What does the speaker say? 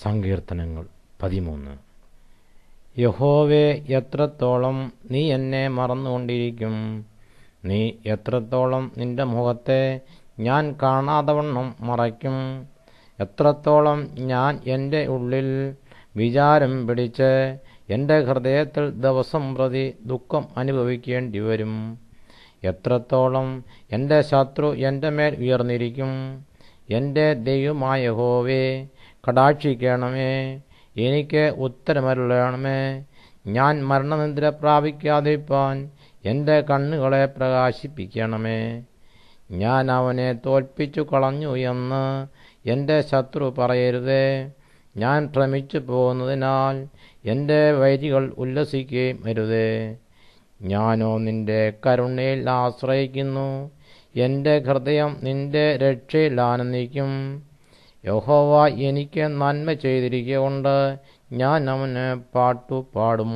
സങ്കീർത്തനങ്ങൾ 13. യഹോവേ, എത്രത്തോളം നീ എന്നെ മറന്നുകൊണ്ടിരിക്കും? നീ എത്രത്തോളം നിന്റെ മുഖത്തെ ഞാൻ കാണാതവണ്ണം മറയ്ക്കും? എത്രത്തോളം ഞാൻ എൻ്റെ ഉള്ളിൽ വിചാരം പിടിച്ച് എൻ്റെ ഹൃദയത്തിൽ ദിവസം പ്രതി ദുഃഖം അനുഭവിക്കേണ്ടി വരും? എത്രത്തോളം എൻ്റെ ശത്രു എൻ്റെ മേൽ ഉയർന്നിരിക്കും? എൻ്റെ ദൈവമായ യഹോവേ, കടാക്ഷിക്കണമേ, എനിക്ക് ഉത്തരമരുളണമേ. ഞാൻ മരണനിദ്ര പ്രാപിക്കാതിരിപ്പാൻ എൻ്റെ കണ്ണുകളെ പ്രകാശിപ്പിക്കണമേ. ഞാൻ അവനെ തോൽപ്പിച്ചു കളഞ്ഞു എന്ന് എൻ്റെ ശത്രു പറയരുതേ. ഞാൻ ഭ്രമിച്ചു പോകുന്നതിനാൽ എൻ്റെ വൈരികൾ ഉല്ലസിക്കുകയും അരുതേ. ഞാനോ നിന്റെ കരുണയിൽ ആശ്രയിക്കുന്നു. എൻ്റെ ഹൃദയം നിന്റെ രക്ഷയിൽ ആനന്ദിക്കും. യഹോവ എനിക്ക് നന്മ ചെയ്തിരിക്കൊണ്ട് ഞാൻ അവന് പാട്ടുപാടും.